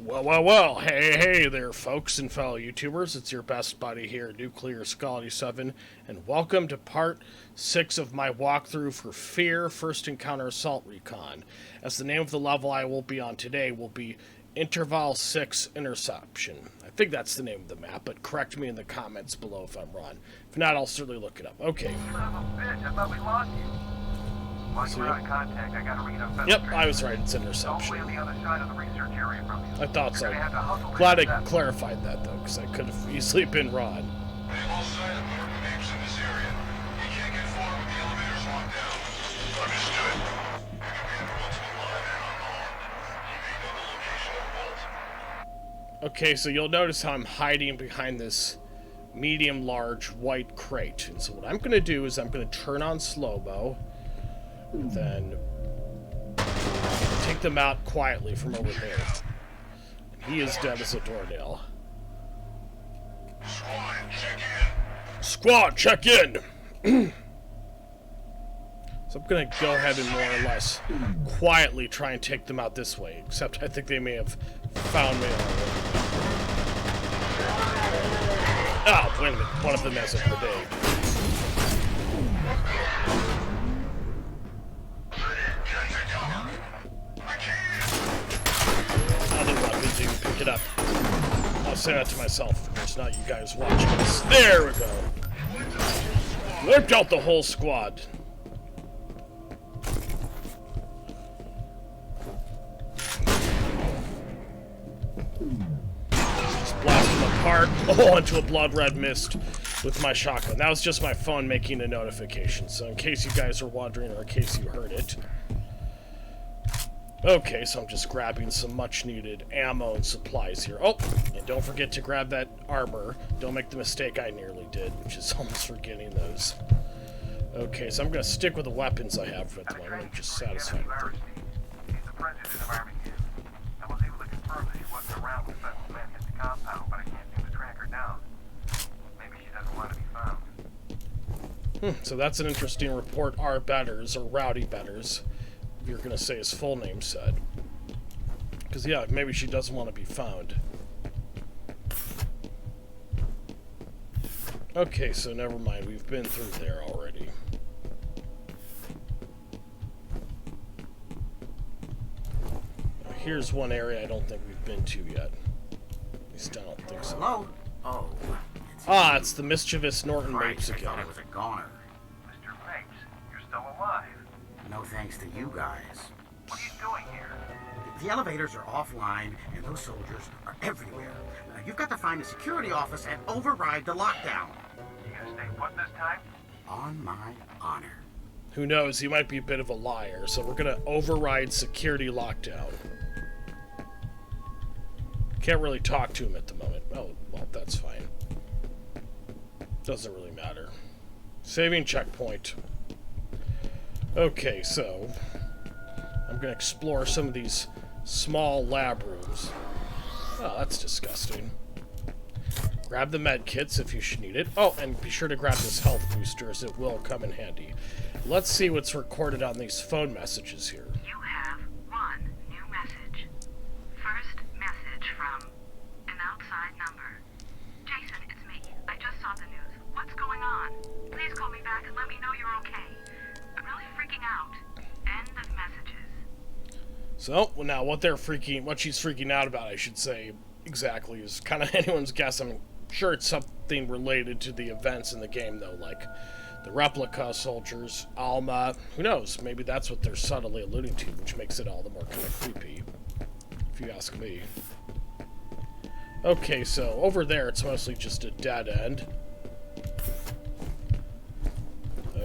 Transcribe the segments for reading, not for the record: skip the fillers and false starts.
Well, hey there, folks and fellow YouTubers. It's your best buddy here, Nuclear Scality 7, and welcome to part 6 of my walkthrough for F.E.A.R. First Encounter Assault Recon. As the name of the level I will be on today will be Interval 6 Interception. I think that's the name of the map, but correct me in the comments below if I'm wrong. If not, I'll certainly look it up. Okay. Son of a bitch, I thought we lost you. While you were out of contact, I got a read on Yep, I was right, it's Interception. All the way on the other side of the research area from you. I thought so. Glad I clarified that, though, because I could have easily been wrong. We have all sighted Norton Mapes in this area. You can't get forward with the elevators locked down. Understood. We have multiple linemen on call. You may know the location of the vault. Okay, so you'll notice how I'm hiding behind this medium-large white crate. And so what I'm going to do is I'm going to turn on slow-mo, and then take them out quietly from over there. And he is dead as a doornail. Squad, check in! So I'm going to go ahead and more or less quietly try and take them out this way, except I think they may have found me already. Oh, wait a minute. One of them has a grenade. I didn't want to even pick it up. I'll say that to myself. It's not you guys watching this. There we go. Wiped out the whole squad. Just blast them apart. Oh, into a blood-red mist with my shotgun. That was just my phone making a notification. So in case you guys are wondering, or in case you heard it. Okay, so I'm just grabbing some much-needed ammo and supplies here. Oh, and don't forget to grab that armor. Don't make the mistake I nearly did, which is almost forgetting those. Okay, so I'm going to stick with the weapons I have at the moment. I'm just satisfied with them. He's the president of Army Camp. I was able to confirm that she wasn't around when Federal men hit the compound, but I can't seem to track her down. Maybe she doesn't want to be found. So that's an interesting report. R. Betters, or Rowdy Betters. You're gonna say his full name said. Because, yeah, maybe she doesn't want to be found. Okay, so never mind. We've been through there already. Now, here's one area I don't think we've been to yet. At least I don't think so. Hello? Oh. It's the mischievous Norton Mapes again. I thought I was a goner. Mr. Mapes, you're still alive. No thanks to you guys. What are you doing here? The elevators are offline, and those soldiers are everywhere. You've got to find the security office and override the lockdown. You gonna stay put this time? On my honor. Who knows? He might be a bit of a liar, so we're gonna override security lockdown. Can't really talk to him at the moment. Oh, well, that's fine. Doesn't really matter. Saving checkpoint. Okay, so I'm going to explore some of these small lab rooms. Oh, that's disgusting. Grab the med kits if you should need it. Oh, and be sure to grab this health booster as it will come in handy. Let's see what's recorded on these phone messages here. You have one new message. First message from an outside number. Jason, it's me. I just saw the news. What's going on? Please call me back and let me know you're okay. I'm really freaking out. End of messages. So, well, now what she's freaking out about, I should say, exactly, is kind of anyone's guess. I'm sure it's something related to the events in the game, though, like the replica soldiers, Alma. Who knows? Maybe that's what they're subtly alluding to, which makes it all the more kind of creepy, if you ask me. Okay, so over there, it's mostly just a dead end.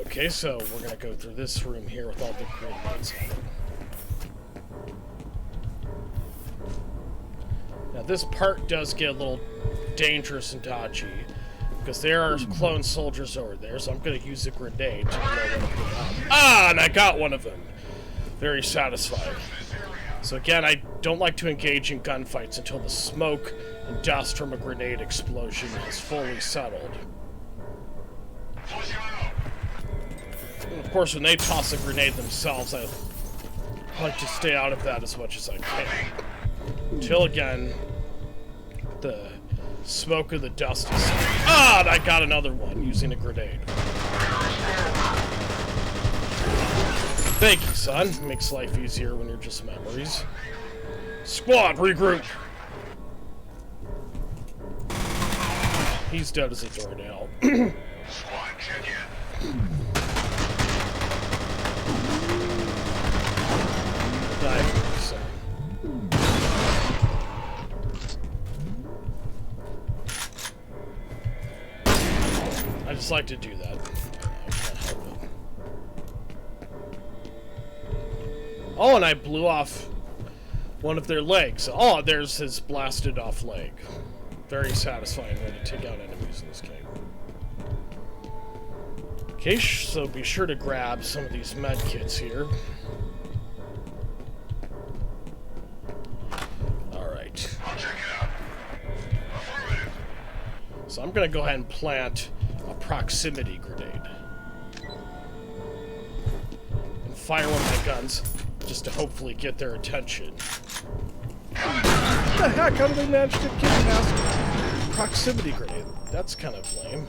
Okay, so we're gonna go through this room here with all the green lights on it. Now this part does get a little dangerous and dodgy, because there are clone soldiers over there, so I'm gonna use a grenade to blow one of them up. Ah, and I got one of them! Very satisfying. So again, I don't like to engage in gunfights until the smoke and dust from a grenade explosion is fully settled. And of course, when they toss a grenade themselves, I like to stay out of that as much as I can. Until again, the smoke of the dust is... Ah! And I got another one using a grenade. Thank you, son. Makes life easier when you're just memories. Squad, regroup! He's dead as a doornail. Squad, check in. So. I just like to do that. I can't help it. Oh, and I blew off one of their legs. Oh, there's his blasted off leg. Very satisfying way to take out enemies in this game. Okay, so be sure to grab some of these med kits here. Alright. I'll check it out. Affirmative. So I'm gonna go ahead and plant a proximity grenade. And fire one of my guns, just to hopefully get their attention. What the heck? How did they manage to get past proximity grenade? That's kind of lame.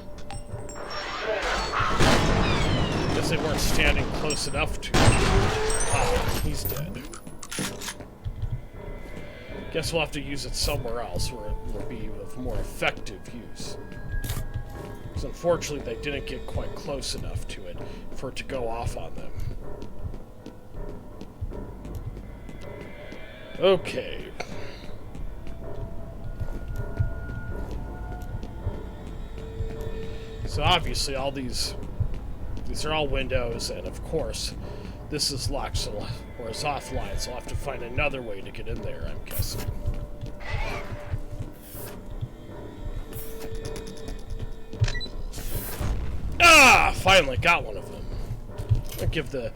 Guess they weren't standing close enough to. Ah, he's dead. Guess we'll have to use it somewhere else where it will be of more effective use. Because unfortunately they didn't get quite close enough to it for it to go off on them. Okay. So obviously all these are all windows, and of course this is locked, so, or it's offline, so I'll have to find another way to get in there, I'm guessing. Ah! Finally got one of them. I'll give the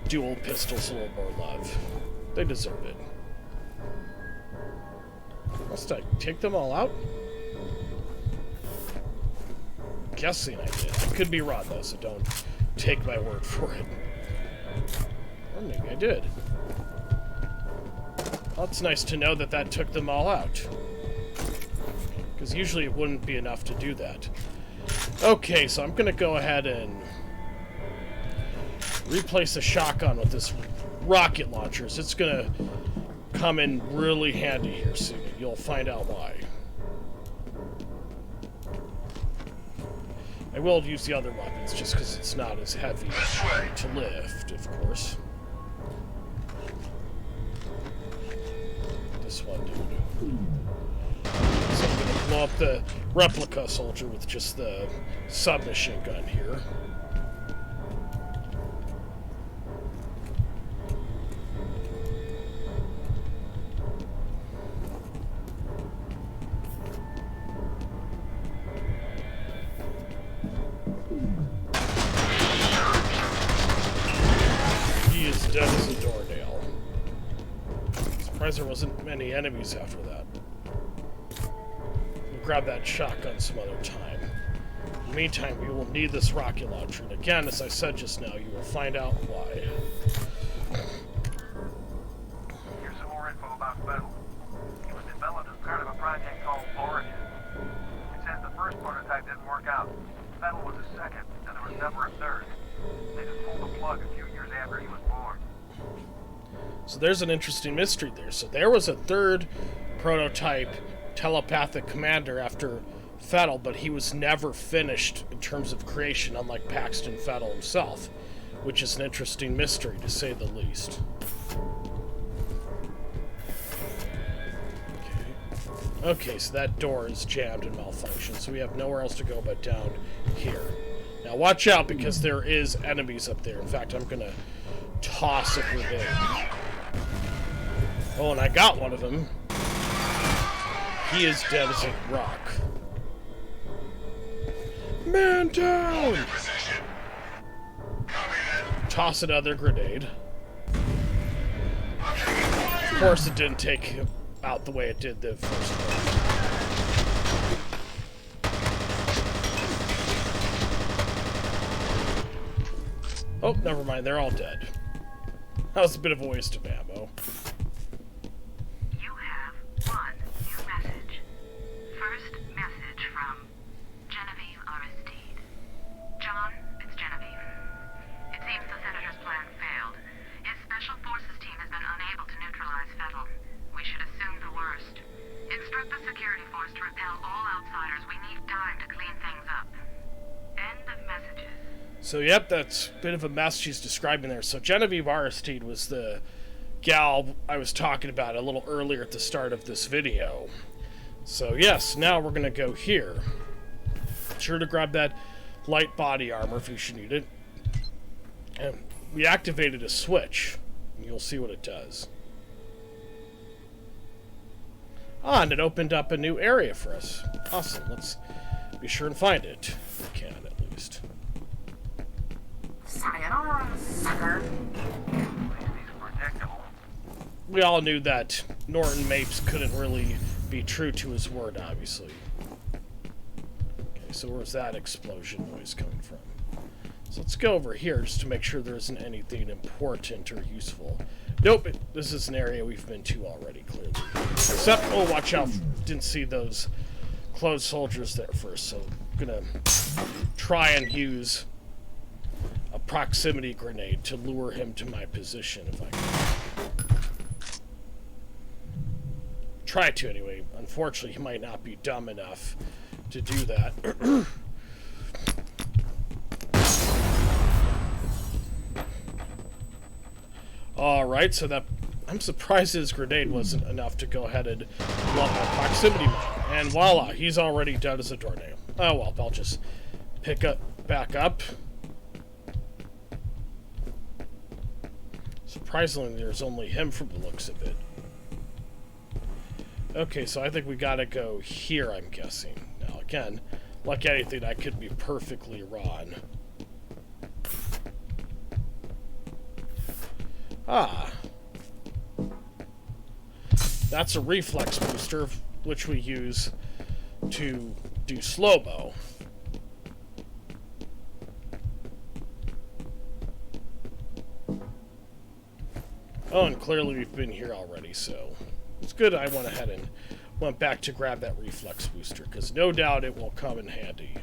dual pistols a little more love. They deserve it. Must I take them all out? Guessing I did. I could be wrong though, so don't take my word for it. Or maybe I did. Well, it's nice to know that that took them all out. Because usually it wouldn't be enough to do that. Okay, so I'm going to go ahead and replace the shotgun with this rocket launcher. So it's going to come in really handy here soon. You'll find out why. I will use the other weapons just because it's not as heavy to lift, of course. This one, dude. So I'm going to blow up the replica soldier with just the submachine gun here. Dead as a doornail. Surprised there wasn't many enemies after that. We'll grab that shotgun some other time. In the meantime, we will need this rocket launcher. And again, as I said just now, you will find out why. Here's some more info about F.E.A.R. It was developed as part of a project called Origin. It says the first prototype didn't work out. F.E.A.R. was the second, and there was never a third. They just pulled the plug a few years after he was born. So there's an interesting mystery there. So there was a third prototype telepathic commander after F.E.A.R, but he was never finished in terms of creation, unlike Paxton F.E.A.R himself, which is an interesting mystery, to say the least. Okay, so that door is jammed and malfunctioned, so we have nowhere else to go but down here. Now watch out, because there is enemies up there. In fact, I'm gonna toss a grenade. Oh, and I got one of them. He is dead as a rock. Man down! Toss another grenade. Of course it didn't take him out the way it did the first one. Oh, never mind, they're all dead. That was a bit of a waste of ammo. You have So, yep, that's a bit of a mess she's describing there. So, Genevieve Aristide was the gal I was talking about a little earlier at the start of this video. So, yes, now we're going to go here. Be sure to grab that light body armor if you should need it. And we activated a switch. You'll see what it does. Ah, and it opened up a new area for us. Awesome. Let's be sure and find it. If we can, at least. Sayonara, sucker. At least he's predictable. We all knew that Norton Mapes couldn't really be true to his word, obviously. Okay, so where's that explosion noise coming from? So let's go over here just to make sure there isn't anything important or useful. Nope, this is an area we've been to already, clearly. Except, oh, watch out. Didn't see those closed soldiers there first, so I'm gonna try and use a proximity grenade to lure him to my position if I can. Try to, anyway. Unfortunately, he might not be dumb enough to do that. Alright, so that... I'm surprised his grenade wasn't enough to go ahead and blow up my proximity mine. And voila, he's already dead as a doornail. Oh well, I'll just back up. Surprisingly, there's only him from the looks of it. Okay, so I think we gotta go here, I'm guessing. Now, again, like anything, I could be perfectly wrong. Ah. That's a reflex booster, which we use to do slow-mo. Oh, and clearly we've been here already, so it's good I went ahead and went back to grab that reflex booster, because no doubt it will come in handy.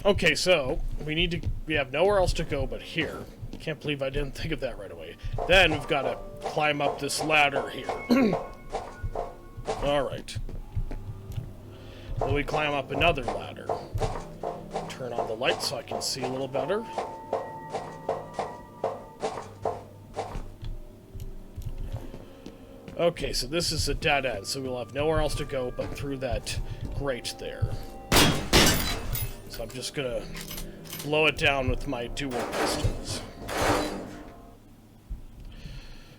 Okay, so we have nowhere else to go but here. Can't believe I didn't think of that right away. Then we've got to climb up this ladder here. Alright. Then we climb up another ladder. Turn on the light so I can see a little better. Okay, so this is a dead end, so we'll have nowhere else to go but through that grate there. So I'm just gonna blow it down with my dual pistols.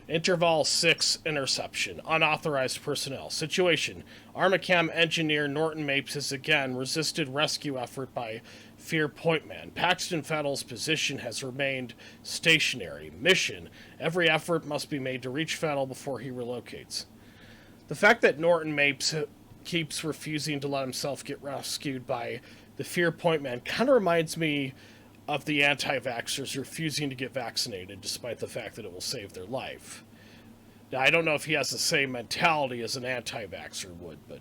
Interval 6 Interception. Unauthorized personnel. Situation. Armacam engineer Norton Mapes has again resisted rescue effort by F.E.A.R point man. Paxton Fettle's position has remained stationary. Mission. Every effort must be made to reach Fettle before he relocates. The fact that Norton Mapes keeps refusing to let himself get rescued by the F.E.A.R point man kind of reminds me of the anti-vaxxers refusing to get vaccinated despite the fact that it will save their life. Now, I don't know if he has the same mentality as an anti-vaxxer would, but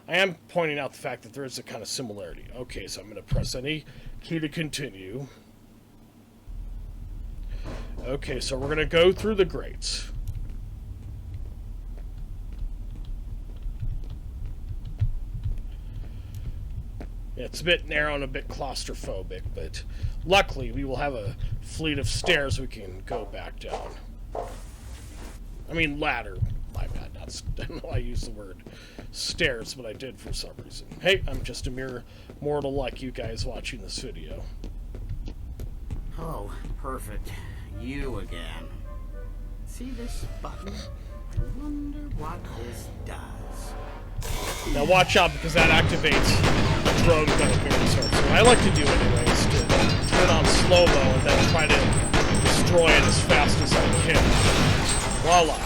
I am pointing out the fact that there is a kind of similarity. Okay, so I'm going to press any key to continue. Okay, so we're going to go through the grates. It's a bit narrow and a bit claustrophobic, but luckily we will have a fleet of stairs we can go back down. I mean ladder. My bad. I don't know why I used the word stairs, but I did for some reason. Hey, I'm just a mere mortal like you guys watching this video. Oh, perfect. You again. See this button? I wonder what this does. Now watch out, because that activates the drone gun appearance. So what I like to do anyway is to turn on slow-mo and then try to destroy it as fast as I can. Voila.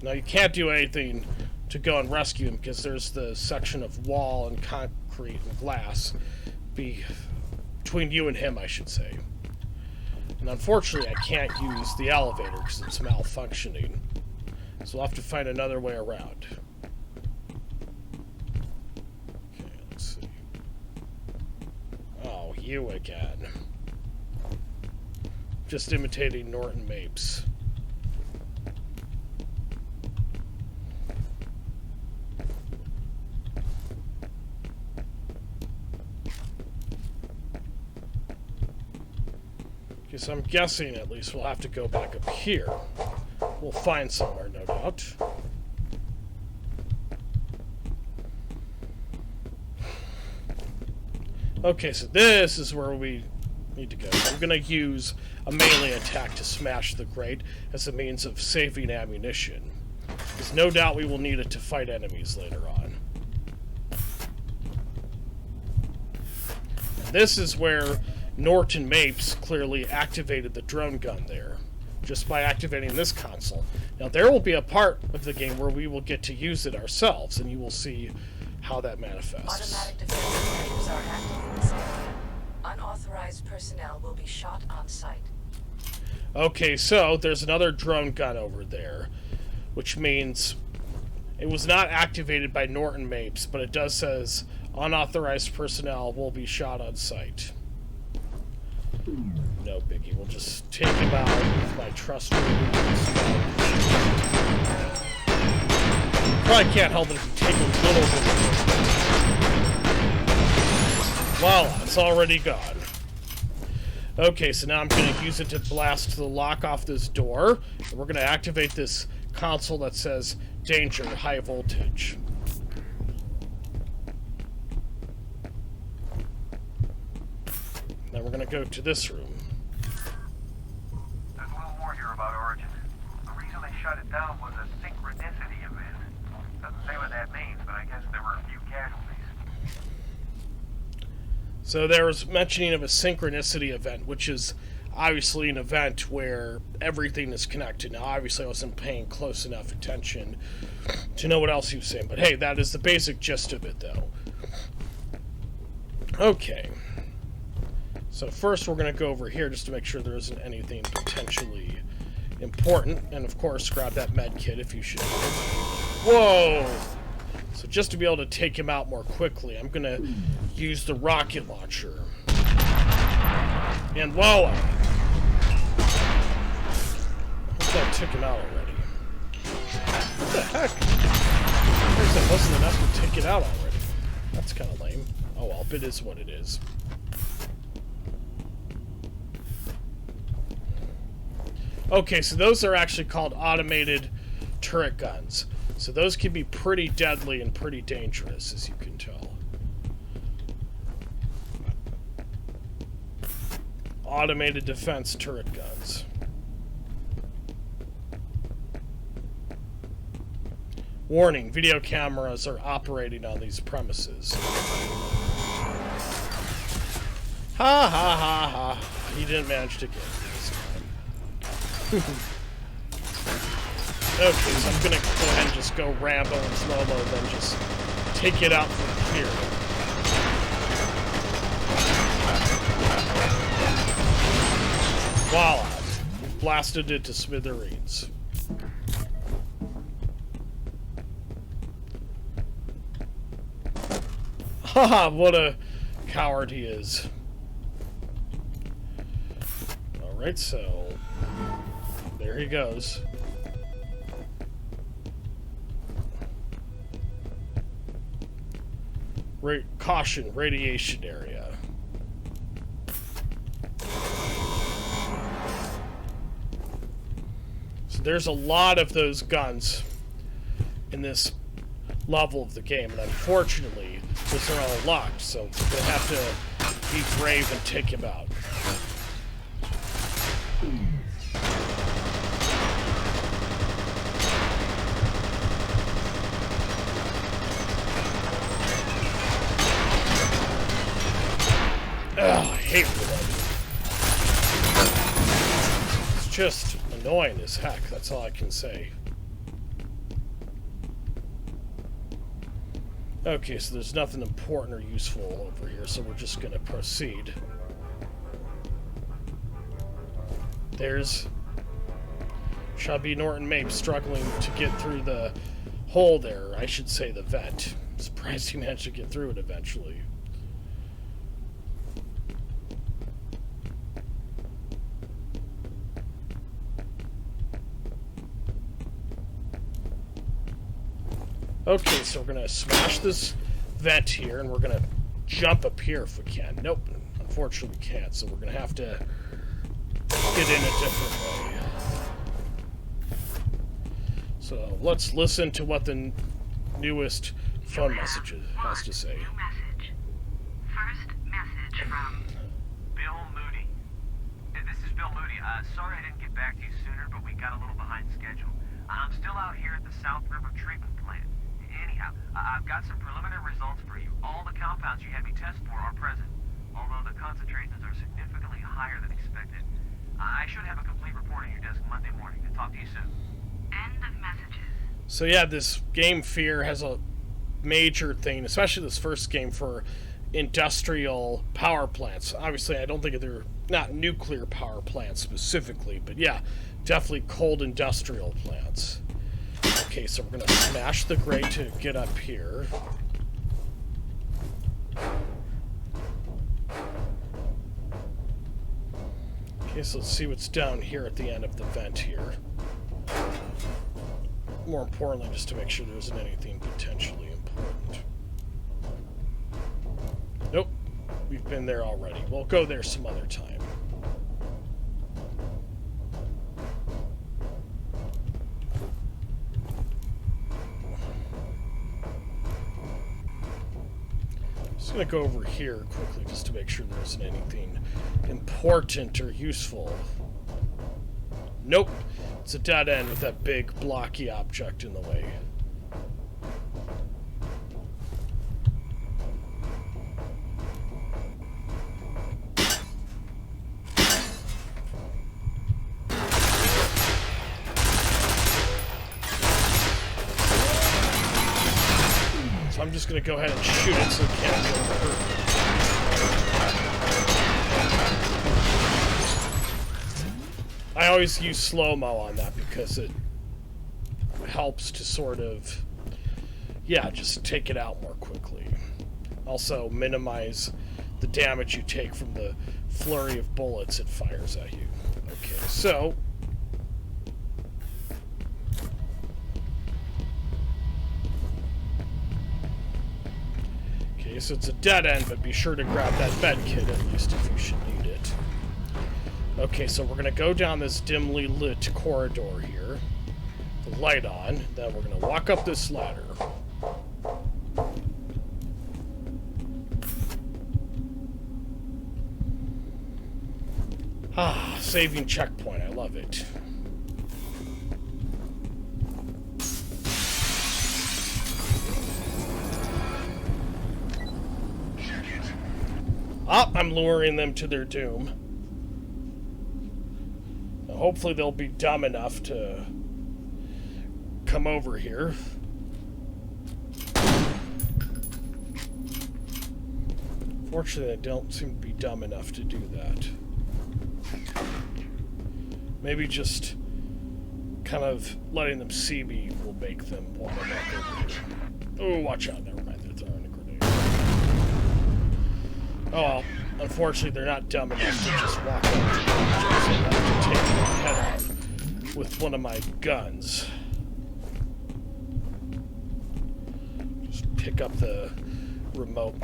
Now you can't do anything to go and rescue him because there's the section of wall and concrete and glass between you and him, I should say. And unfortunately I can't use the elevator because it's malfunctioning. So we'll have to find another way around. Okay, let's see. Oh, you again. Just imitating Norton Mapes. Because I'm guessing at least we'll have to go back up here. We'll find somewhere, no doubt. Okay, so this is where we need to go. I'm going to use a melee attack to smash the grate as a means of saving ammunition. Because no doubt we will need it to fight enemies later on. And this is where Norton Mapes clearly activated the drone gun there, just by activating this console. Now there will be a part of the game where we will get to use it ourselves, and you will see how that manifests. Automatic defense measures are active in this area. Unauthorized personnel will be shot on sight. Okay, so there's another drone gun over there, which means it was not activated by Norton Mapes, but it does says unauthorized personnel will be shot on sight. No biggie, we'll just take him out with my trustworthy scout. Probably can't help it if you take a little bit. Voila, it's already gone. Okay, so now I'm going to use it to blast the lock off this door. And we're going to activate this console that says danger, high voltage. Now we're going to go to this room. There's a little more here about Origin. The reason they shut it down was a synchronicity event. Doesn't say what that means, but I guess there were a few casualties. So there was mentioning of a synchronicity event, which is obviously an event where everything is connected. Now, obviously, I wasn't paying close enough attention to know what else he was saying, but hey, that is the basic gist of it, though. Okay. So first, we're going to go over here just to make sure there isn't anything potentially important, and of course, grab that med kit if you should. Whoa! So just to be able to take him out more quickly, I'm going to use the rocket launcher. And voila! I think that took him out already. What the heck? I guess that wasn't enough to take it out already. That's kind of lame. Oh well, it is what it is. Okay, so those are actually called automated turret guns. So those can be pretty deadly and pretty dangerous, as you can tell. Automated defense turret guns. Warning, video cameras are operating on these premises. Ha ha ha ha. He didn't manage to get it this time. Okay, so I'm gonna go ahead and just go Rambo and slow-mo, and then just take it out from here. Voila! We've blasted it to smithereens. Haha, what a coward he is. Alright, so there he goes. Caution, radiation area. So there's a lot of those guns in this level of the game, and unfortunately, those are all locked, so we're going to have to be brave and take him out. Ugh, I hate reloading. It's just annoying as heck, that's all I can say. Okay, so there's nothing important or useful over here, so we're just gonna proceed. There's Chubby Norton Mapes struggling to get through the hole there, I should say the vent. I'm surprised he managed to get through it eventually. Okay, so we're gonna smash this vent here, and we're gonna jump up here if we can. Nope, unfortunately we can't, so we're gonna have to get in a different way. So let's listen to what the newest phone message has to say. New message. First message from Bill Moody. This is Bill Moody. Sorry I didn't get back to you sooner, but we got a little behind schedule. I'm still out here at the South River Treatment Plant. Anyhow, I've got some preliminary results for you. All the compounds you had me test for are present, although the concentrations are significantly higher than expected. I should have a complete report on your desk Monday morning. I'll talk to you soon. end of messages. So yeah, this game F.E.A.R has a major thing, especially this first game, for industrial power plants. Obviously, I don't think they're not nuclear power plants specifically, but yeah, definitely cold industrial plants. Okay, so we're gonna smash the grate to get up here. Okay, so let's see what's down here at the end of the vent here. More importantly, just to make sure there isn't anything potentially important. Nope, we've been there already. We'll go there some other time. Just gonna go over here quickly just to make sure there isn't anything important or useful. Nope, it's a dead end with that big blocky object in the way. So I'm just gonna go ahead and shoot it so it can't get hurt. I always use slow-mo on that because it helps to sort of, yeah, just take it out more quickly. Also minimize the damage you take from the flurry of bullets it fires at you. Okay, so so it's a dead end, but be sure to grab that med kit at least if you should need it. Okay, so we're gonna go down this dimly lit corridor here, the light on, then we're gonna walk up this ladder. Ah, saving checkpoint, I love it. Oh, I'm luring them to their doom. Now, hopefully they'll be dumb enough to come over here. Fortunately, they don't seem to be dumb enough to do that. Maybe just kind of letting them see me will make them want to walk over here. Oh, watch out. Never mind. They're throwing a grenade. Oh, well, unfortunately, they're not dumb enough to just walk up to the objects. They have to take their head on with one of my guns. Just pick up the remote.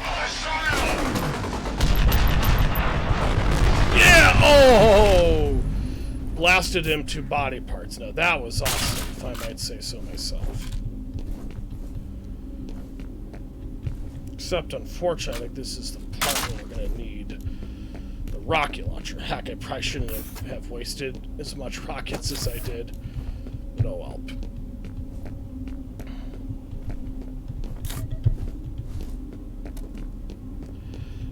Yeah! Oh! Blasted him to body parts. Now, that was awesome, if I might say so myself. Except, unfortunately, I think this is the part where we're going to need the rocket launcher. Heck, I probably shouldn't have wasted as much rockets as I did. But oh well.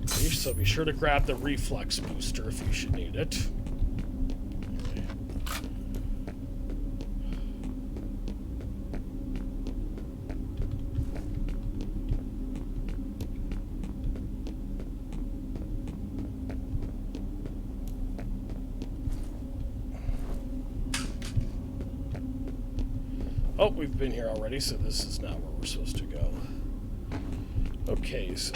Okay, so be sure to grab the reflex booster if you should need it. Okay. Oh, we've been here already, so this is not where we're supposed to go. Okay, so...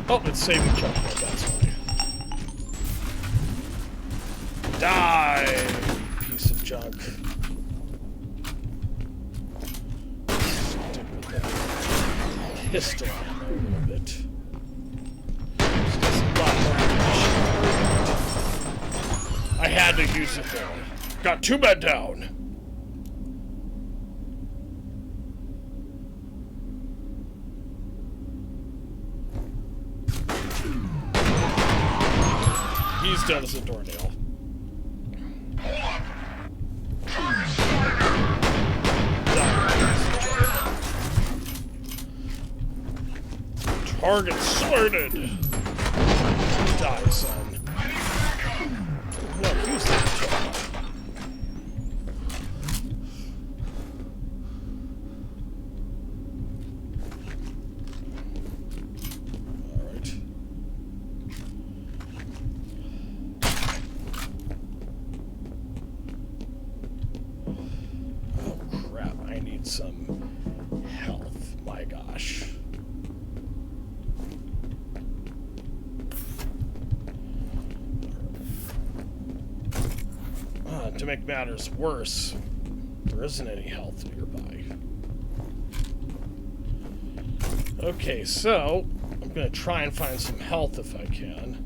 Oh, it's saving checkpoint, that's why. Die, piece of junk. Stick with that pistol ammo a little bit. This does a lot more damage. I had to use it though. Got 2 men down. He's dead as a doornail. Target sorted. Die, son. No, use that. Some health. My gosh. To make matters worse, there isn't any health nearby. Okay, so I'm gonna try and find some health if I can.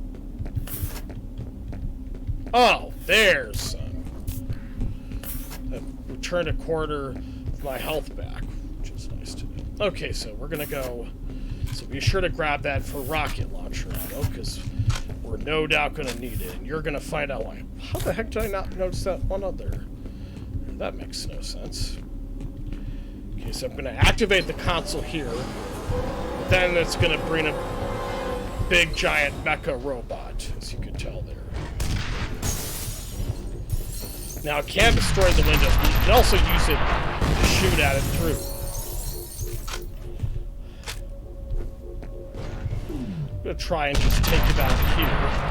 Oh, there's some. I've returned a quarter my health back, which is nice to do. Okay, so we're gonna go. So be sure to grab that for rocket launcher ammo, because we're no doubt gonna need it. And you're gonna find out why. How the heck did I not notice that one other? That makes no sense. Okay, so I'm gonna activate the console here. Then it's gonna bring a big giant mecha robot, as you can tell there. Now it can destroy the windows, but you can also use it to shoot at it through. I'm gonna try and just take it out here.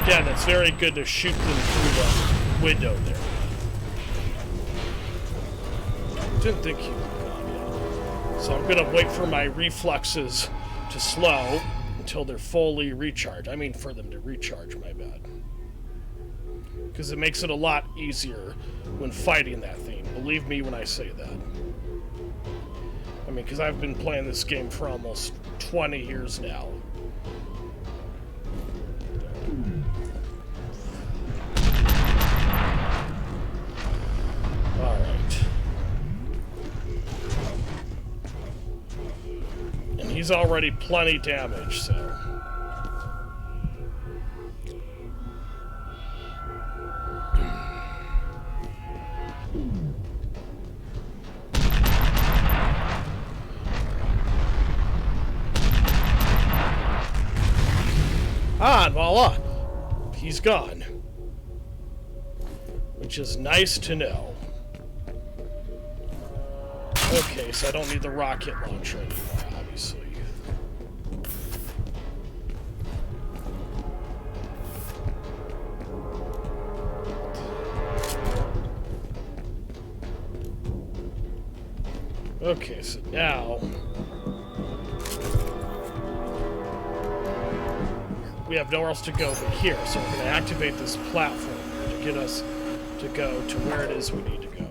Again, it's very good to shoot them through the window there. Didn't think he would gone yet. So I'm gonna wait for my reflexes to slow until they're fully recharged. I mean, for them to recharge, my bad. Because it makes it a lot easier when fighting that thing. Believe me when I say that. I mean, because I've been playing this game for almost 20 years now. Alright. And he's already plenty damaged, so... Ah, and voila! He's gone. Which is nice to know. Okay, so I don't need the rocket launcher anymore, obviously. Okay, so now... we have nowhere else to go but here, so we're going to activate this platform to get us to go to where it is we need to go.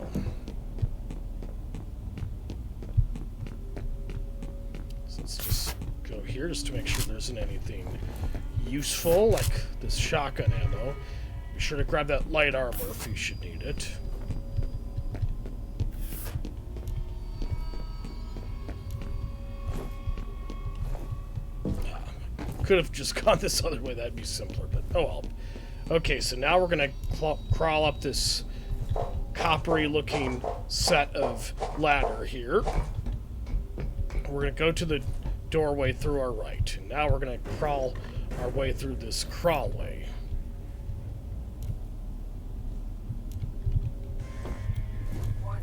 So let's just go here just to make sure there isn't anything useful, like this shotgun ammo. Be sure to grab that light armor if you should need it. Could have just gone this other way, that'd be simpler, but oh well. Okay, so now we're gonna crawl up this coppery looking set of ladder here. We're gonna go to the doorway through our right, and now we're gonna crawl our way through this crawlway.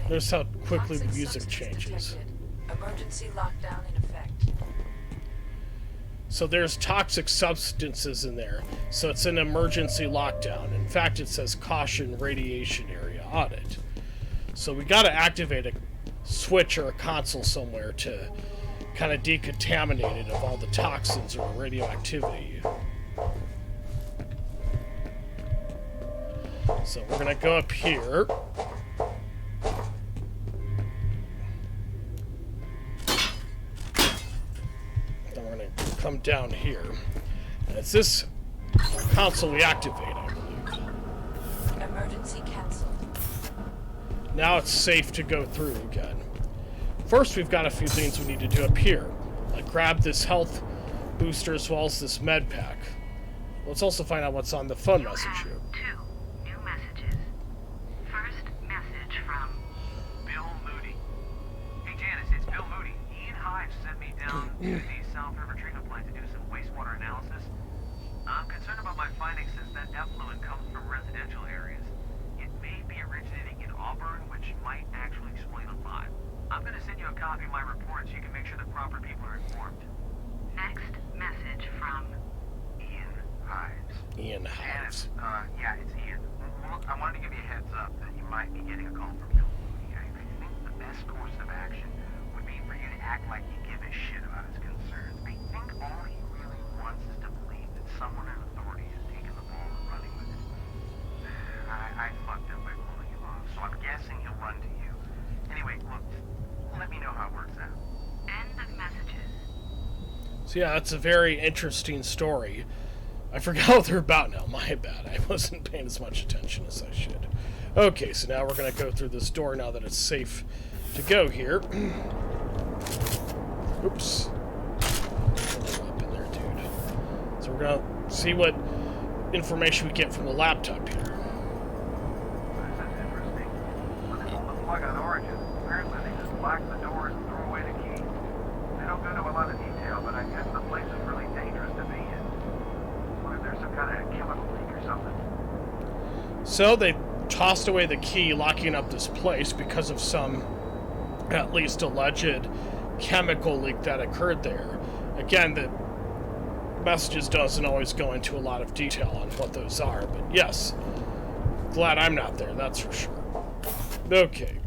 Notice how quickly the music changes. Emergency lockdown in effect. So there's toxic substances in there, so it's an emergency lockdown. In fact, it says caution radiation area audit. So we gotta activate a switch or a console somewhere to kind of decontaminate it of all the toxins or radioactivity. So we're gonna go up here. Then we're gonna come down here. And it's this console we activate, I believe. Emergency cancelled. Now it's safe to go through again. First, we've got a few things we need to do up here. Like grab this health booster as well as this med pack. Let's also find out what's on the phone message here. 2 new messages. First message from Bill Moody. Hey Janice, it's Bill Moody. Ian Hives sent me down to the South River treatment plant to do some wastewater analysis. I'm concerned about my findings since that effluent comes from residential areas. It may be originating in Auburn, which might actually explain a lot. I'm going to send you a copy of my report so you can make sure the proper people are informed. next message from Ian Hives. Ian Hives. Janice, yeah, it's Ian. Well, I wanted to give you a heads up that you might be getting a call from Bill Moody. I think the best course of action would be for you to act like you give a shit about his concerns. I think all he really wants is to believe that someone in authority has taken the ball and running with it. I fucked up by pulling him off, so I'm guessing he'll run to you. Anyway, look, let me know how it works out. end of messages. So yeah, that's a very interesting story. I forgot what they're about now. My bad. I wasn't paying as much attention as I should. Okay, so now we're going to go through this door now that it's safe to go here. Oops. Up in there, dude. So we're going to see what information we get from the laptop here. That's interesting. When they pulled the plug on Origin, apparently they just locked the doors and threw away the key. They don't go into a lot of detail, but I guess the place is really dangerous to be in. What if there's some kind of chemical leak or something? So they tossed away the key, locking up this place because of some, at least alleged, chemical leak that occurred there. Again, the messages doesn't always go into a lot of detail on what those are, but yes, glad I'm not there, that's for sure. Okay.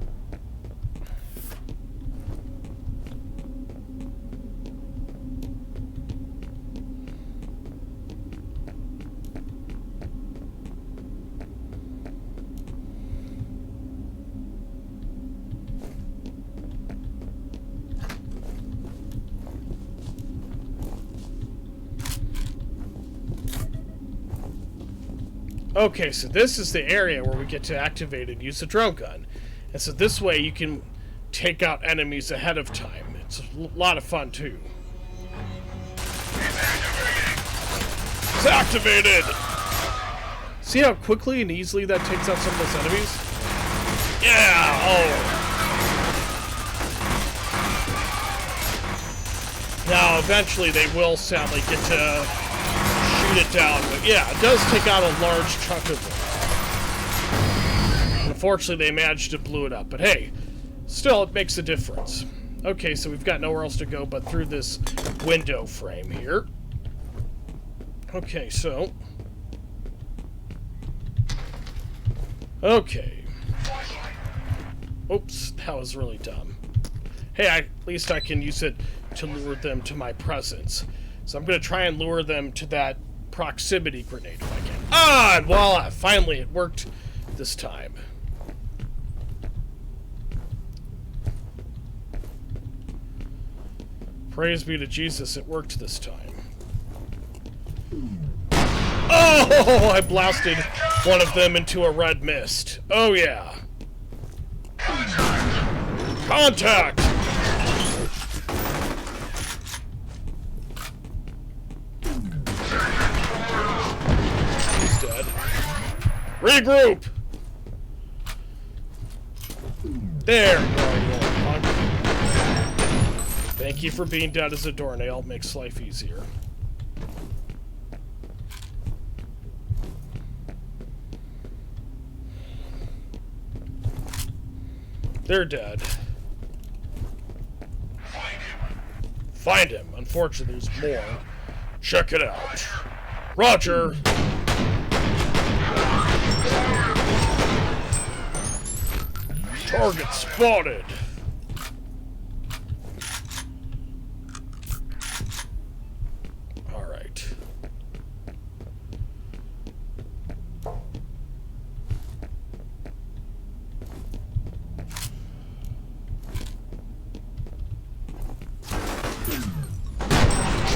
Okay, so this is the area where we get to activate and use the drone gun. And so this way you can take out enemies ahead of time. It's a lot of fun too. It's activated! See how quickly and easily that takes out some of those enemies? Yeah! Oh! Now, eventually they will sadly get to shoot it down, but yeah, it does take out a large chunk of it. Unfortunately, they managed to blow it up, but hey, still, it makes a difference. Okay, so we've got nowhere else to go but through this window frame here. Okay, so... Okay. Oops, that was really dumb. Hey, at least I can use it to lure them to my presence. So I'm going to try and lure them to that proximity grenade if I can. Ah, and voila! Finally, it worked this time. Praise be to Jesus, it worked this time. Oh! I blasted one of them into a red mist. Oh, yeah. Contact! He's dead. Regroup! There! Thank you for being dead as a doornail. Makes life easier. They're dead. Find him. Unfortunately, there's more. Check it out. Roger. Target spotted. All right.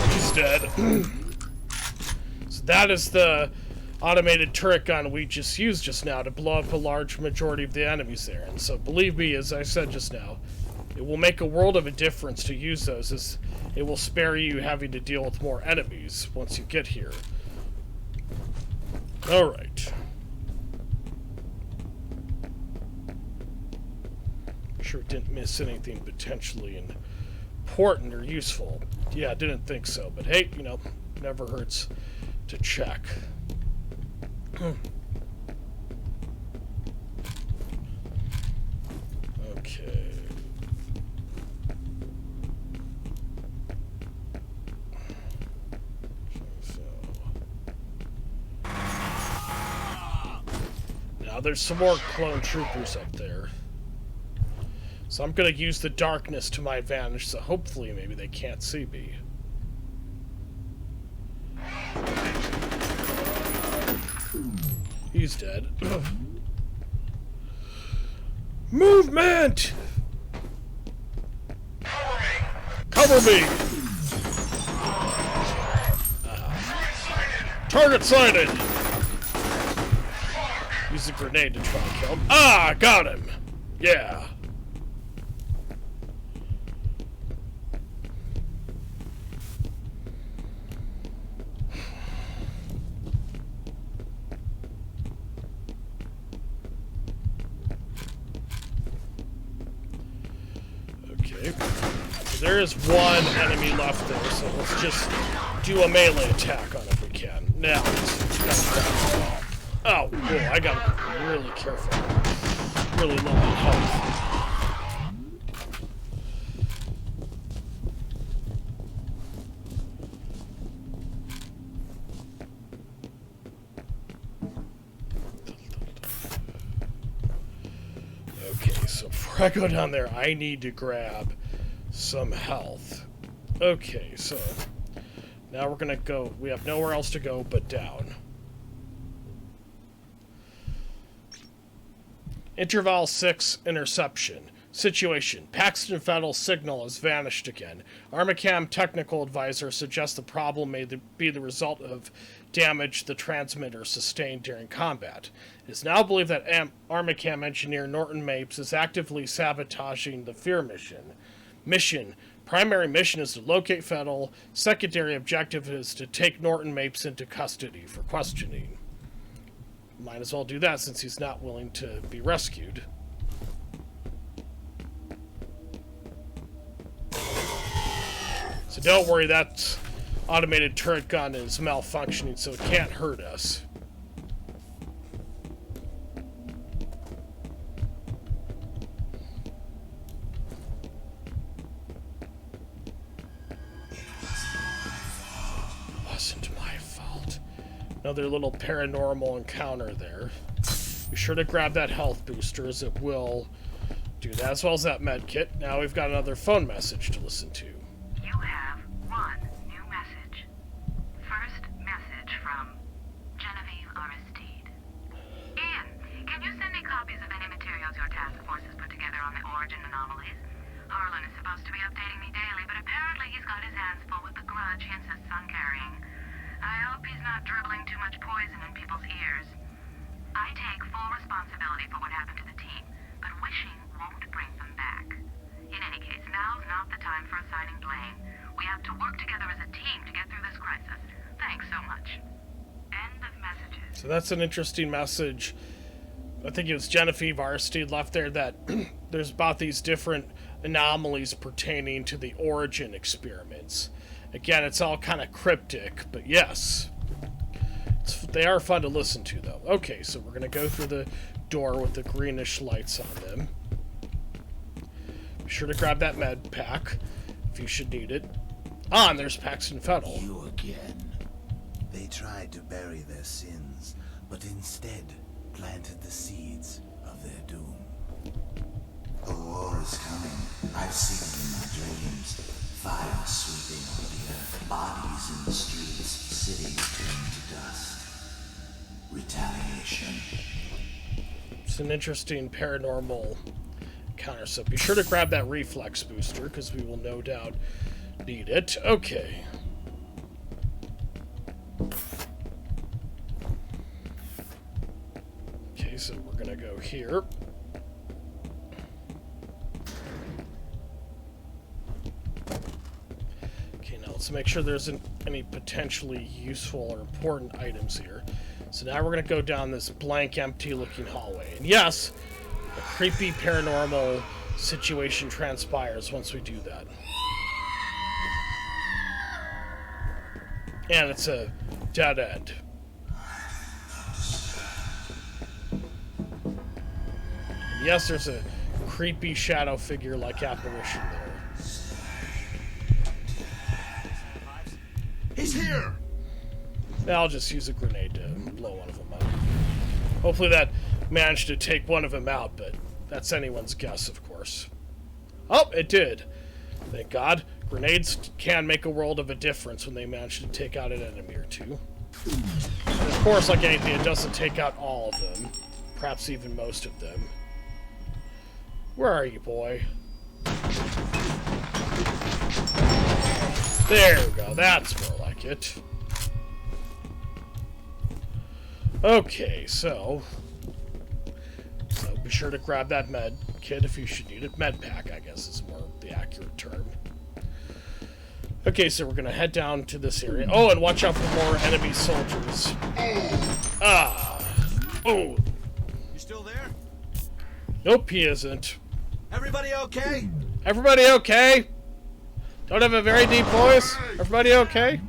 He's dead. So that is the automated turret gun we just used just now to blow up a large majority of the enemies there. And so believe me, as I said just now, it will make a world of a difference to use those, as it will spare you having to deal with more enemies once you get here. Alright. Make sure it didn't miss anything potentially important or useful. Yeah, I didn't think so, but hey, you know, never hurts to check. Okay. So. Now there's some more clone troopers up there. So I'm gonna use the darkness to my advantage, so hopefully maybe they can't see me. He's dead. Movement! Cover me! Target sighted! Use a grenade to try and kill him. Ah, got him! Yeah. There is one enemy left there, so let's just do a melee attack on it if we can. Now, oh, cool, I gotta be really careful. Really low on health. Okay, so before I go down there, I need to grab some health. Okay, so now we're gonna go. We have nowhere else to go but down. Interval 6, Interception. Situation. Paxton Fettel's signal has vanished again. Armicam technical advisor suggests the problem may be the result of damage the transmitter sustained during combat. It is now believed that Armicam engineer Norton Mapes is actively sabotaging the F.E.A.R mission. Primary mission is to locate Fettel. Secondary objective is to take Norton Mapes into custody for questioning. Might as well do that since he's not willing to be rescued. So don't worry, that automated turret gun is malfunctioning, so it can't hurt us. Another little paranormal encounter there. Be sure to grab that health booster, as it will do that, as well as that med kit. Now we've got another phone message to listen to. You have one new message. First message from Genevieve Aristide. Ian, can you send me copies of any materials your task force has put together on the origin anomalies? Harlan is supposed to be updating me daily, but apparently he's got his hands full with the grudge he insists on carrying. I hope he's not dribbling too much poison in people's ears. I take full responsibility for what happened to the team, but wishing won't bring them back. In any case, now's not the time for assigning blame. We have to work together as a team to get through this crisis. Thanks so much. End of messages. So that's an interesting message. I think it was Genevieve Aristide left there, that there's about these different anomalies pertaining to the origin experiments. Again, it's all kind of cryptic, but yes. They are fun to listen to, though. Okay, so we're going to go through the door with the greenish lights on them. Be sure to grab that med pack, if you should need it. Ah, and there's Paxton Fettel. You again. They tried to bury their sins, but instead planted the seeds of their doom. A war is coming. I've seen it in my dreams. Fire sweeping over the earth. Bodies in the streets. Cities turned to dust. Retaliation. It's an interesting paranormal encounter, so be sure to grab that reflex booster, because we will no doubt need it. Okay. Okay, so we're gonna go here. Okay, now let's make sure there isn't any potentially useful or important items here. So now we're gonna go down this blank, empty-looking hallway. And yes, a creepy paranormal situation transpires once we do that. And it's a dead end. And yes, there's a creepy shadow figure-like apparition there. He's here! I'll just use a grenade to blow one of them up. Hopefully that managed to take one of them out, but that's anyone's guess, of course. Oh, it did. Thank God. Grenades can make a world of a difference when they manage to take out an enemy or two. And of course, like anything, it doesn't take out all of them. Perhaps even most of them. Where are you, boy? There we go. That's more like it. Okay, so be sure to grab that med kit if you should need it. Med pack, I guess, is more the accurate term. Okay, so we're gonna head down to this area. Oh, and watch out for more enemy soldiers. Ah. Oh. You still there? Nope, he isn't. Everybody okay? Everybody okay? Don't have a very deep voice? Everybody okay?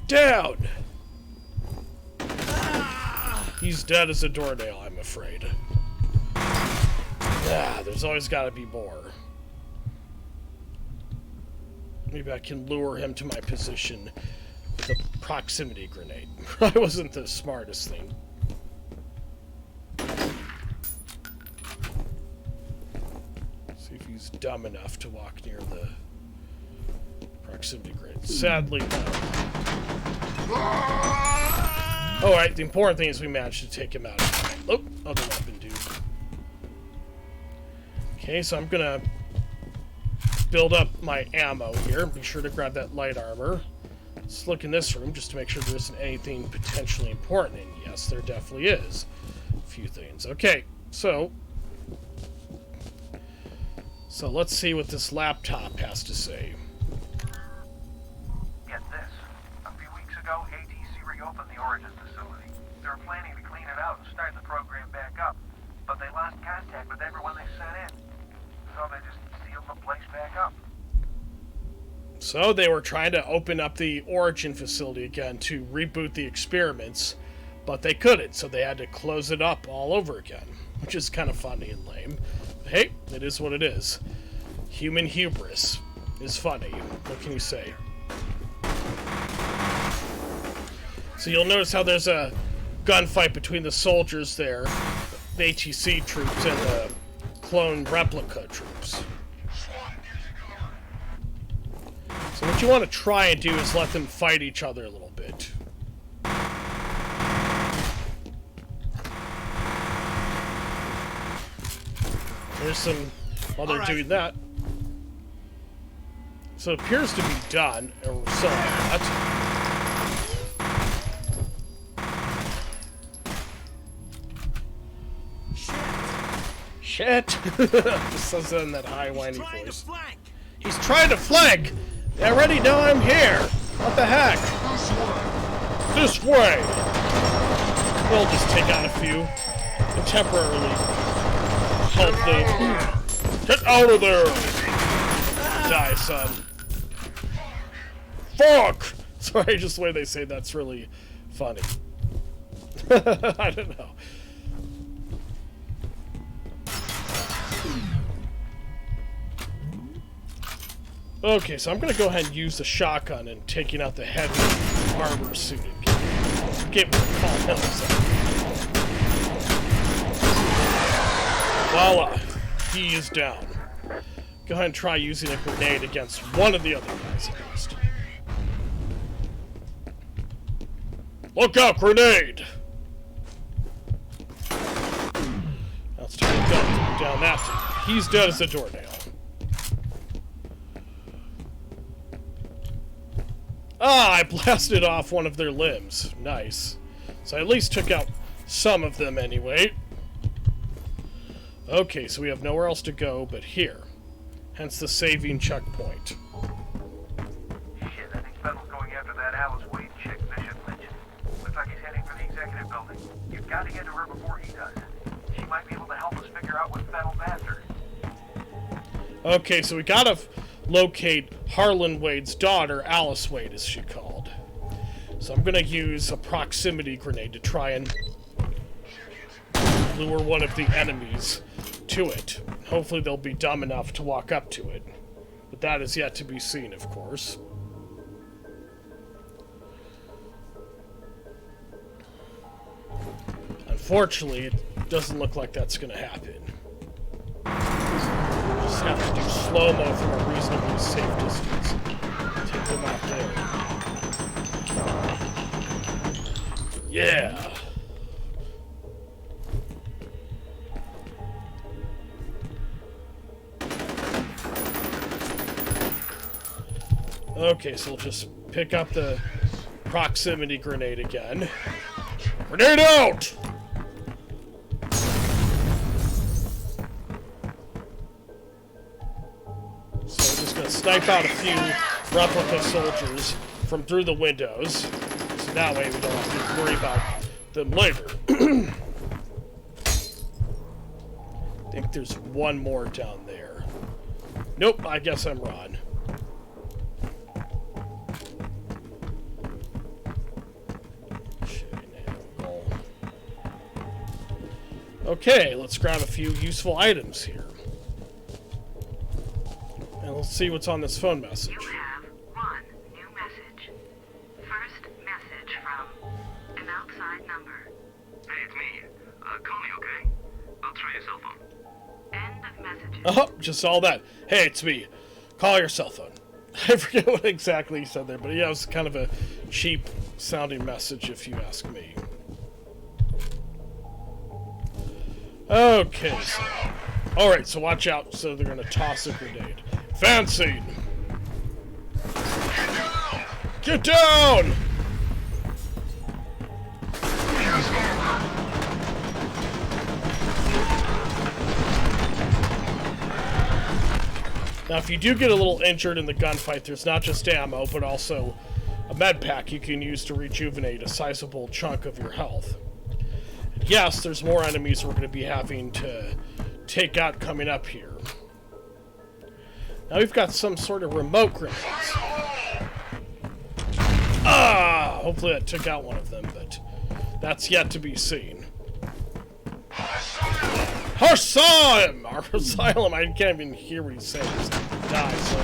Down! He's dead as a doornail, I'm afraid. Ah, there's always gotta be more. Maybe I can lure him to my position with a proximity grenade. I wasn't the smartest thing. See if he's dumb enough to walk near the proximity grenade. Sadly, no. Alright, the important thing is we managed to take him out. Oh, other weapon, dude. Okay, so I'm gonna build up my ammo here. Be sure to grab that light armor. Let's look in this room just to make sure there isn't anything potentially important. And yes, there definitely is a few things. Okay, so let's see what this laptop has to say. Get this. A few weeks ago, ATC reopened the Origin facility. They were planning to clean it out and start the program back up, but they lost contact with everyone they sent in. So they just sealed the place back up. So they were trying to open up the Origin facility again to reboot the experiments, but they couldn't, so they had to close it up all over again, which is kind of funny and lame. But hey, it is what it is. Human hubris is funny. What can you say? So you'll notice how there's a gunfight between the soldiers there, the ATC troops, and the clone replica troops. So what you want to try and do is let them fight each other a little bit. There's some... while they're doing that. So it appears to be done, or so like that. Shit! Just says that in that high, whiny voice. He's trying to flank! They already know I'm here! What the heck? This way! We'll just take out a few and temporarily help them. Get out of there! Die, son. Fuck! Sorry, just the way they say that's really funny. I don't know. Okay, so I'm gonna go ahead and use the shotgun and taking out the heavy armor suit and get me to calm down a second. Voila! He is down. Go ahead and try using a grenade against one of the other guys at least. Look out, grenade! Let's take a gun down that thing. He's dead as a doornail. Ah, I blasted off one of their limbs. Nice. So I at least took out some of them anyway. Okay, so we have nowhere else to go but here. Hence the saving checkpoint. Shit, I think Fennel's going after that Alice Wade chick Bishop mentioned. Looks like he's heading for the executive building. You've got to get to her before he does. She might be able to help us figure out what Fennel's after. Okay, so we gotta locate Harlan Wade's daughter, Alice Wade, as she called. So I'm gonna use a proximity grenade to try and lure one of the enemies to it. Hopefully they'll be dumb enough to walk up to it. But that is yet to be seen, of course. Unfortunately, it doesn't look like that's gonna happen. Just have to do slow-mo from a reasonably safe distance. Take them out there. Yeah! Okay, so we'll just pick up the proximity grenade again. Grenade out! So we're just gonna snipe out a few replica soldiers from through the windows. So that way we don't have to worry about them later. I think there's one more down there. Nope, I guess I'm wrong. Okay, let's grab a few useful items here. And let's see what's on this phone message. You have one new message. First message from an outside number. Hey, it's me. Call me, okay? I'll try your cell phone. End of messages. Oh, just all that. Hey, it's me. Call your cell phone. I forget what exactly he said there, but yeah, it was kind of a cheap sounding message if you ask me. Okay, so... Alright, so watch out. So they're gonna toss a grenade. Fancy! Get down! Now, if you do get a little injured in the gunfight, there's not just ammo, but also a med pack you can use to rejuvenate a sizable chunk of your health. Yes, there's more enemies we're going to be having to take out coming up here. Now we've got some sort of remote grenades. Ah! Hopefully that took out one of them, but that's yet to be seen. Asylum! Our asylum! I can't even hear what he's saying. Just die, so...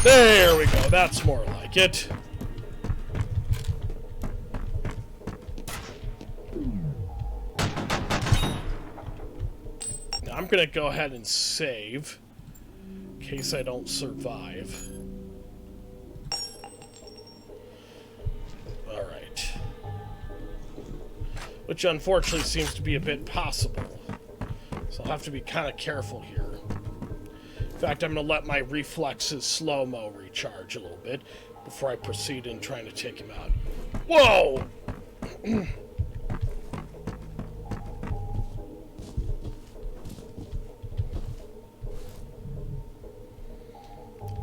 There we go. That's more like it. Now I'm gonna go ahead and save in case I don't survive. Alright. Which unfortunately seems to be a bit possible. So I'll have to be kind of careful here. In fact, I'm going to let my reflexes slow-mo recharge a little bit before I proceed in trying to take him out. Whoa!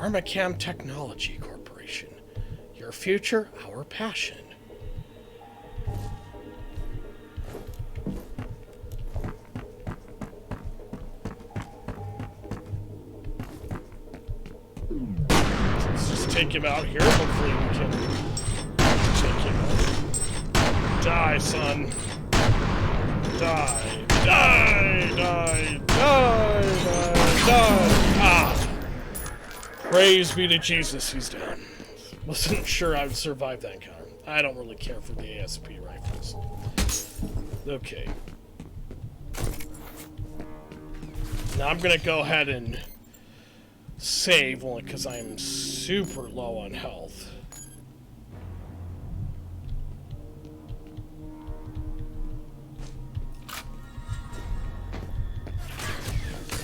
Armacam Technology Corporation. Your future, our passion. Let's just take him out here. Hopefully we can take him out. Die, son. Die. Die! Die! Die! Die! Die! Ah! Praise be to Jesus, he's down. Wasn't sure I would survive that encounter. I don't really care for the ASP rifles. Okay. Now I'm gonna go ahead and save, only because I'm super low on health.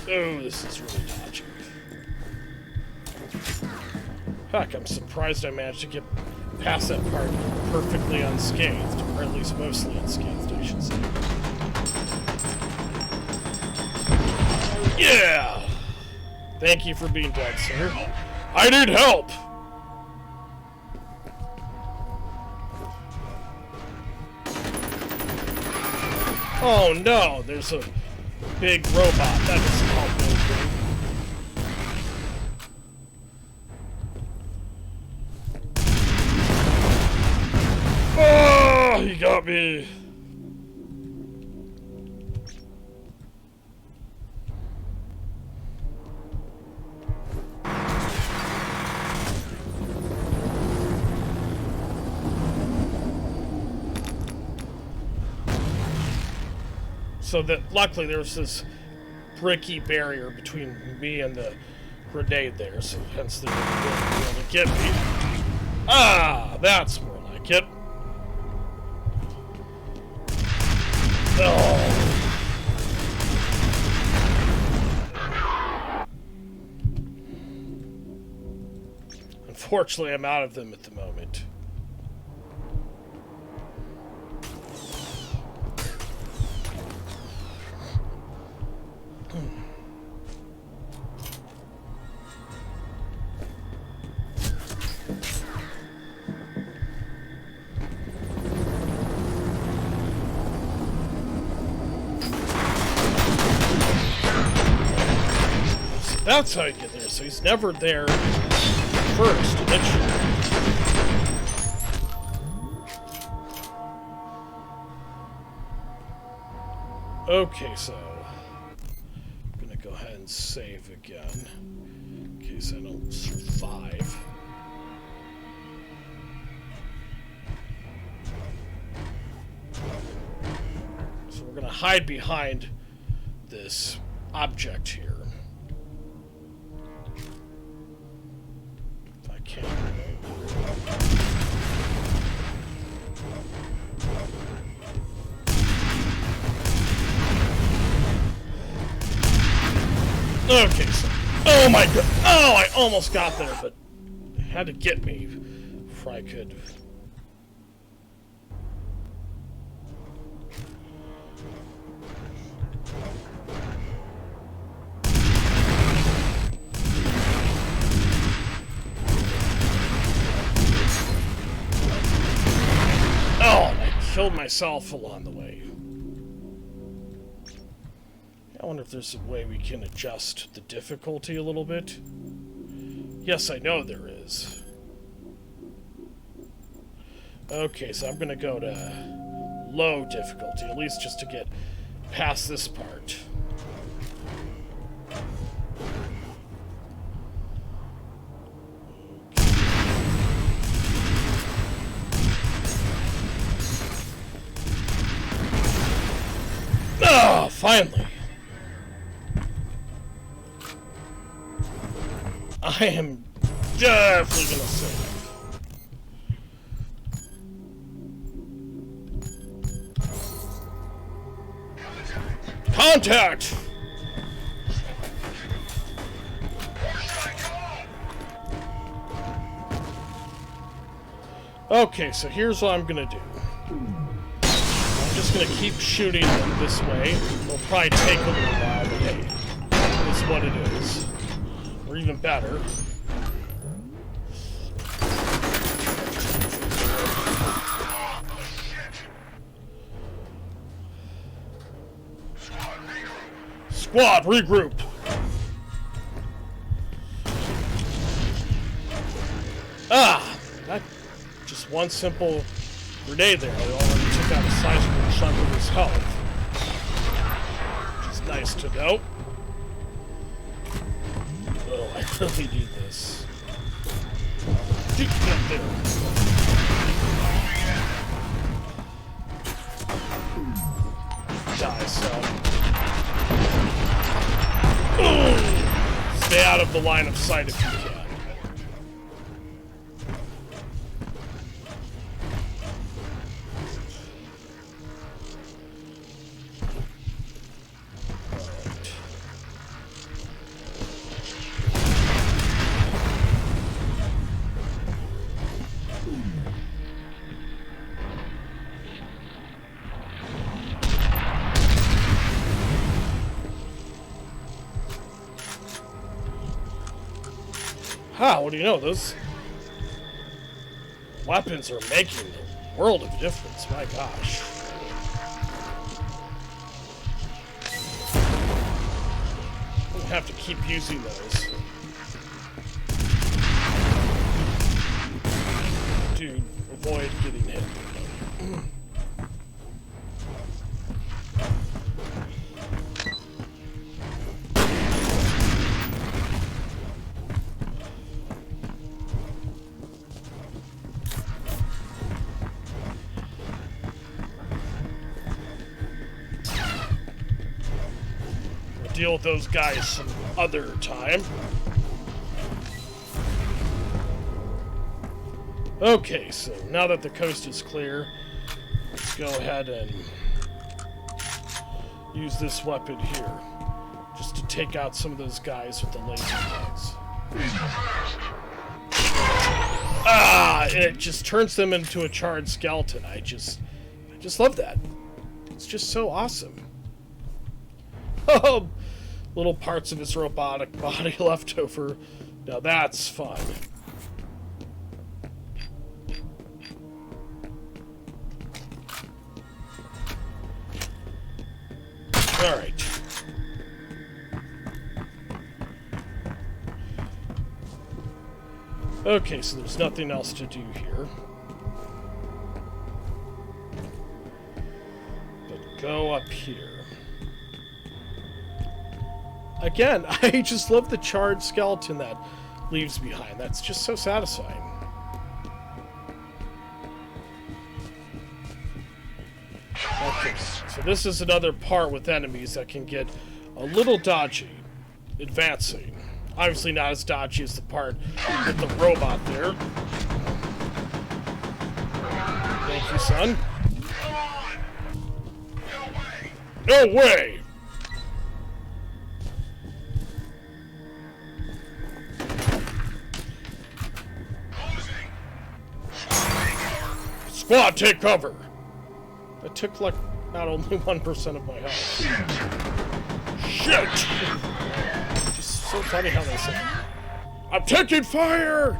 Oh, this is really dodgy. Heck, I'm surprised I managed to get past that part perfectly unscathed, or at least mostly unscathed, I should say. Yeah! Thank you for being dead, sir. I need help! Oh no, there's a big robot. That doesn't help anything. Oh, he got me. So that luckily there was this bricky barrier between me and the grenade there, so hence they didn't be able to get me. Ah, that's more like it. Oh. Unfortunately, I'm out of them at the moment. That's how you get there, so he's never there first, initially. Okay, so I'm gonna go ahead and save again in case I don't survive. So we're gonna hide behind this object here. If I can. Okay, so, oh my god, oh, I almost got there, but it had to get me before I could. Oh, and I killed myself along the way. I wonder if there's a way we can adjust the difficulty a little bit. Yes, I know there is. Okay, so I'm gonna go to low difficulty, at least just to get past this part. Ah, finally! I am definitely gonna save. Contact! Okay, so here's what I'm gonna do. I'm just gonna keep shooting them this way. It'll probably take a little while, but hey, it's what it is. Or even better. Squad, regroup! Ah! That just one simple grenade there. They already took out a sizable chunk of his health. Which is nice to know. Oh, I really need this. Get there. Die, son. out of the line of sight if you can. Ha, what do you know? Those weapons are making a world of difference, my gosh. I'm gonna have to keep using those. To avoid getting hit. Deal with those guys some other time. Okay, so now that the coast is clear, let's go ahead and use this weapon here, just to take out some of those guys with the laser guns. Ah! It just turns them into a charred skeleton. I just love that. It's just so awesome. Oh, little parts of his robotic body left over. Now that's fun. Alright. Okay, so there's nothing else to do here. But go up here. Again, I just love the charred skeleton that leaves behind. That's just so satisfying. Okay, so this is another part with enemies that can get a little dodgy. Advancing. Obviously not as dodgy as the part with the robot there. Thank you, son. No way! Squad, take cover! That took, like, not only 1% of my health. Shit! Just so funny how they say, I'm taking fire!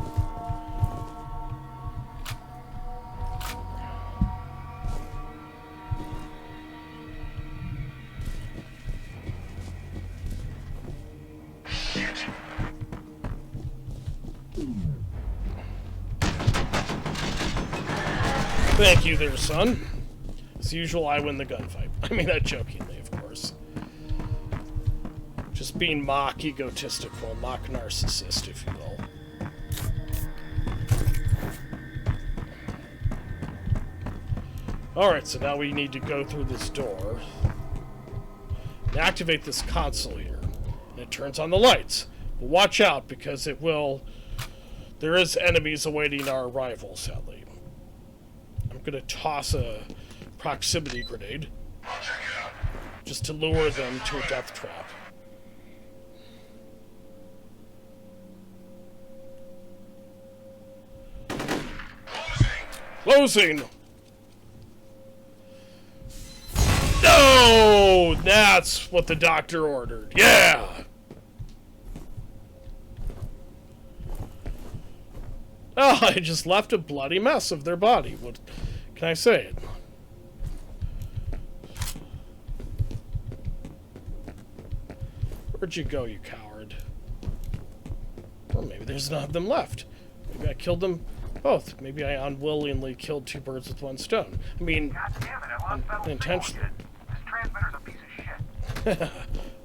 Thank you there, son. As usual, I win the gunfight. I mean that jokingly, of course. Just being mock egotistical, mock narcissist, if you will. Alright, so now we need to go through this door and activate this console here. And it turns on the lights. But watch out, because it will... There is enemies awaiting our arrival, sadly. I'm gonna toss a proximity grenade just to lure them to a death trap. Closing! No! That's what the doctor ordered. Yeah! Oh, I just left a bloody mess of their body. What can I say? Where'd you go, you coward? Or maybe there's none of them left. Maybe I killed them both. Maybe I unwillingly killed two birds with one stone. I mean, God damn it, I lost that intentionally. This transmitter's a piece of shit.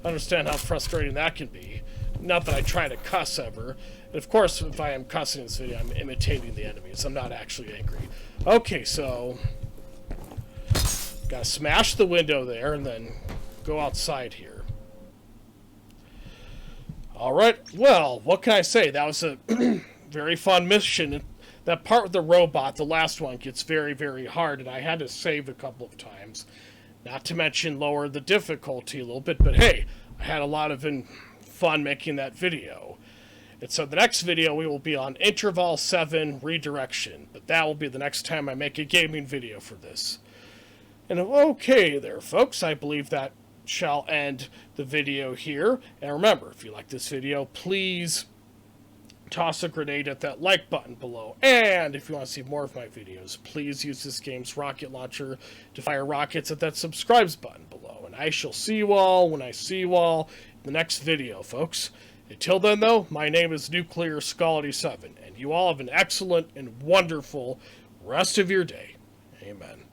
I understand how frustrating that can be. Not that I try to cuss ever. And of course, if I am cussing in this video, I'm imitating the enemies. I'm not actually angry. Okay, so... Gotta smash the window there and then go outside here. Alright, well, what can I say? That was a very fun mission. That part with the robot, the last one, gets very, very hard, and I had to save a couple of times. Not to mention lower the difficulty a little bit, but hey, I had a lot of fun making that video. And so the next video we will be on Interval 7 Redirection, but that will be the next time I make a gaming video for this. And okay there, folks, I believe that shall end the video here. And remember, if you like this video, please toss a grenade at that like button below. And if you want to see more of my videos, please use this game's rocket launcher to fire rockets at that subscribes button below. And I shall see you all when I see you all in the next video, folks. Until then, though, my name is Nuclear Skull 7, and you all have an excellent and wonderful rest of your day. Amen.